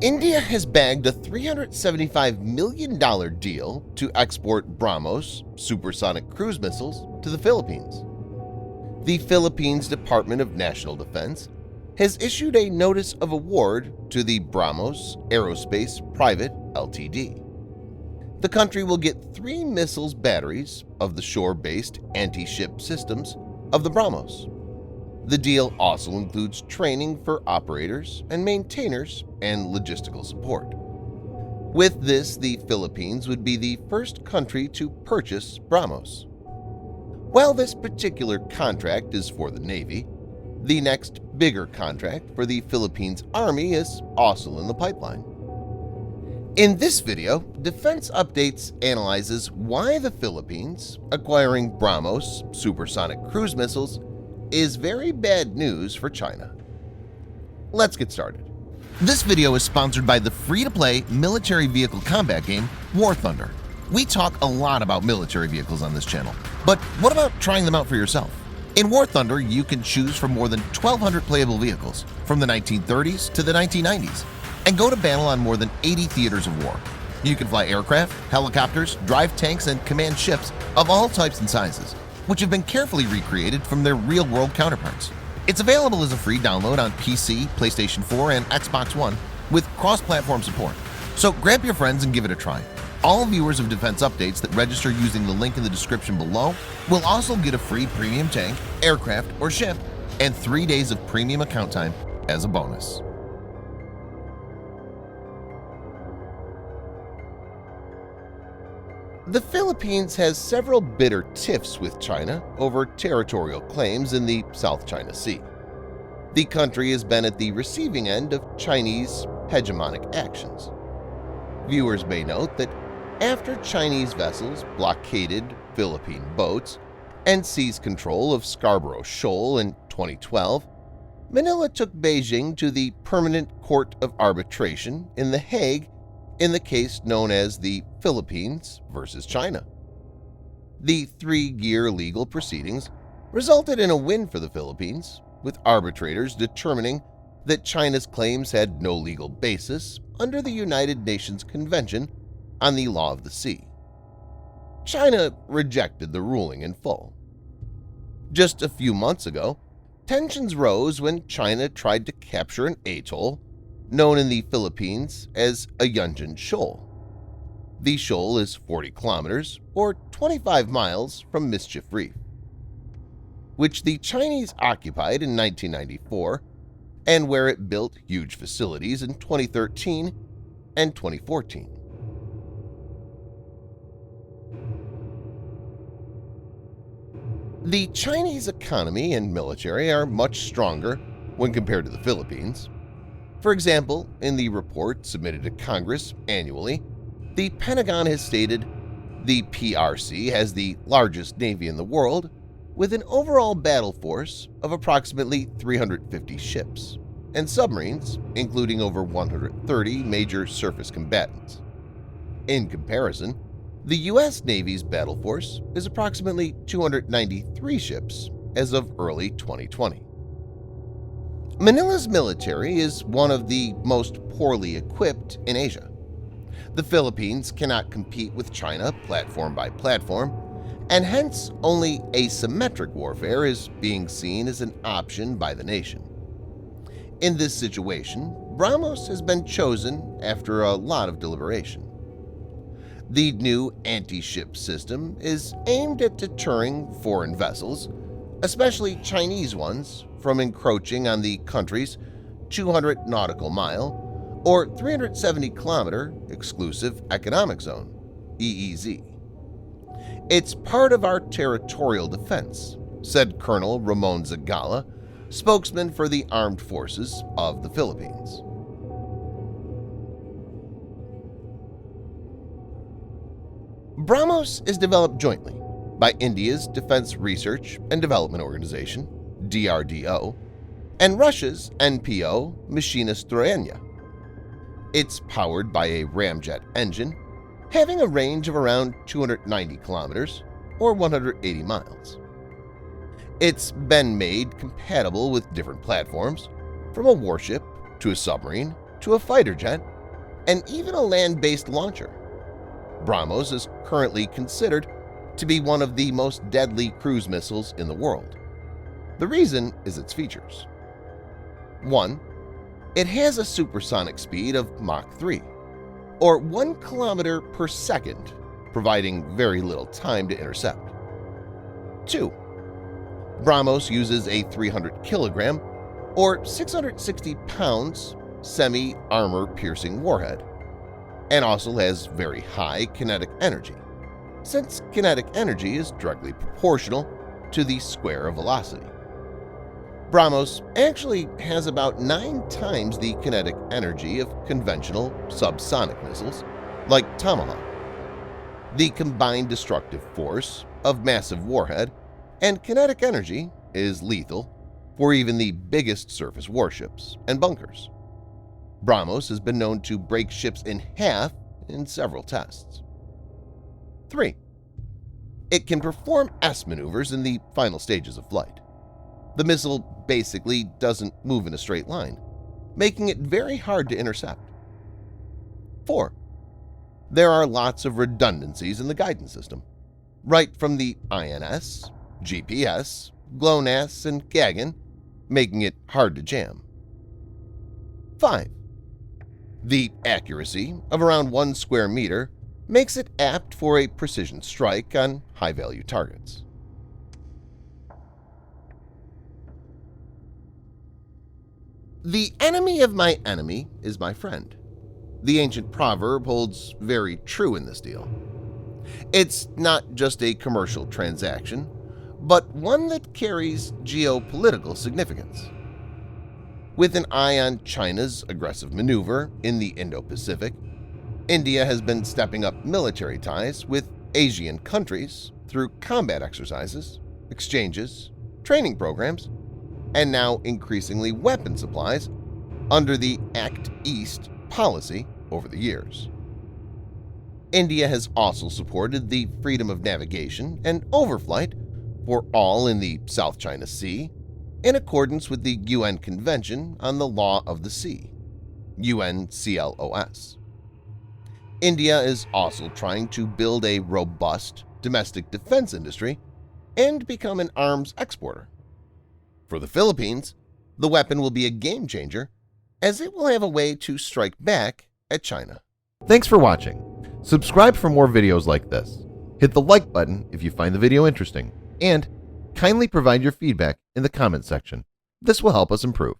India has bagged a $375 million deal to export BrahMos supersonic cruise missiles to the Philippines. The Philippines Department of National Defense has issued a notice of award to the BrahMos Aerospace Private Ltd. The country will get 3 missiles batteries of the shore-based anti-ship systems of the BrahMos. The deal also includes training for operators and maintainers and logistical support. With this, the Philippines would be the first country to purchase BrahMos. While this particular contract is for the Navy, the next bigger contract for the Philippines Army is also in the pipeline. In this video, Defense Updates analyzes why the Philippines acquiring BrahMos supersonic cruise missiles is very bad news for China. Let's get started. This video is sponsored by the free-to-play military vehicle combat game War Thunder. We talk a lot about military vehicles on this channel, but what about trying them out for yourself? In War Thunder, you can choose from more than 1,200 playable vehicles from the 1930s to the 1990s and go to battle on more than 80 theaters of war. You can fly aircraft, helicopters, drive tanks, and command ships of all types and sizes, which have been carefully recreated from their real-world counterparts. It's available as a free download on PC, PlayStation 4, and Xbox One with cross-platform support. So grab your friends and give it a try. All viewers of Defense Updates that register using the link in the description below will also get a free premium tank, aircraft, or ship and 3 days of premium account time as a bonus. The Philippines has several bitter tiffs with China over territorial claims in the South China Sea. The country has been at the receiving end of Chinese hegemonic actions. Viewers may note that after Chinese vessels blockaded Philippine boats and seized control of Scarborough Shoal in 2012, Manila took Beijing to the Permanent Court of Arbitration in The Hague in the case known as the Philippines versus China. The 3-year legal proceedings resulted in a win for the Philippines, with arbitrators determining that China's claims had no legal basis under the United Nations Convention on the Law of the Sea. China rejected the ruling in full. Just a few months ago, tensions rose when China tried to capture an atoll known in the Philippines as Ayungin Shoal. The shoal is 40 kilometers or 25 miles from Mischief Reef, which the Chinese occupied in 1994 and where it built huge facilities in 2013 and 2014. The Chinese economy and military are much stronger when compared to the Philippines. For example, in the report submitted to Congress annually, the Pentagon has stated the PRC has the largest navy in the world with an overall battle force of approximately 350 ships and submarines, including over 130 major surface combatants. In comparison, the U.S. Navy's battle force is approximately 293 ships as of early 2020. Manila's military is one of the most poorly equipped in Asia. The Philippines cannot compete with China platform by platform, and hence only asymmetric warfare is being seen as an option by the nation. In this situation, BrahMos has been chosen after a lot of deliberation. The new anti-ship system is aimed at deterring foreign vessels, especially Chinese ones, from encroaching on the country's 200 nautical mile or 370-kilometer exclusive economic zone (EEZ). It's part of our territorial defense, said Colonel Ramon Zagala, spokesman for the Armed Forces of the Philippines. BrahMos is developed jointly by India's Defense Research and Development Organization, DRDO, and Russia's NPO Mashinostroyenia. It's powered by a ramjet engine, having a range of around 290 kilometers or 180 miles. It's been made compatible with different platforms, from a warship to a submarine to a fighter jet, and even a land-based launcher. BrahMos is currently considered to be one of the most deadly cruise missiles in the world. The reason is its features. 1. It has a supersonic speed of Mach 3, or 1 kilometer per second, providing very little time to intercept. 2. BrahMos uses a 300 kilogram or 660 pounds semi-armor-piercing warhead, and also has very high kinetic energy, since kinetic energy is directly proportional to the square of velocity. BrahMos actually has about 9 times the kinetic energy of conventional subsonic missiles, like Tomahawk. The combined destructive force of massive warhead and kinetic energy is lethal for even the biggest surface warships and bunkers. BrahMos has been known to break ships in half in several tests. 3. It can perform S maneuvers in the final stages of flight. The missile basically doesn't move in a straight line, making it very hard to intercept. 4. There are lots of redundancies in the guidance system, right from the INS, GPS, GLONASS, and GAGN, making it hard to jam. 5. The accuracy of around 1 square meter makes it apt for a precision strike on high-value targets. The enemy of my enemy is my friend. The ancient proverb holds very true in this deal. It's not just a commercial transaction, but one that carries geopolitical significance. With an eye on China's aggressive maneuver in the Indo-Pacific, India has been stepping up military ties with Asian countries through combat exercises, exchanges, training programs, and now increasingly weapon supplies under the Act East policy over the years. India has also supported the freedom of navigation and overflight for all in the South China Sea in accordance with the UN Convention on the Law of the Sea, UNCLOS. India is also trying to build a robust domestic defense industry and become an arms exporter. For the Philippines, the weapon will be a game changer as it will have a way to strike back at China. Thanks for watching. Subscribe for more videos like this. Hit the like button if you find the video interesting, and kindly provide your feedback in the comment section. This will help us improve.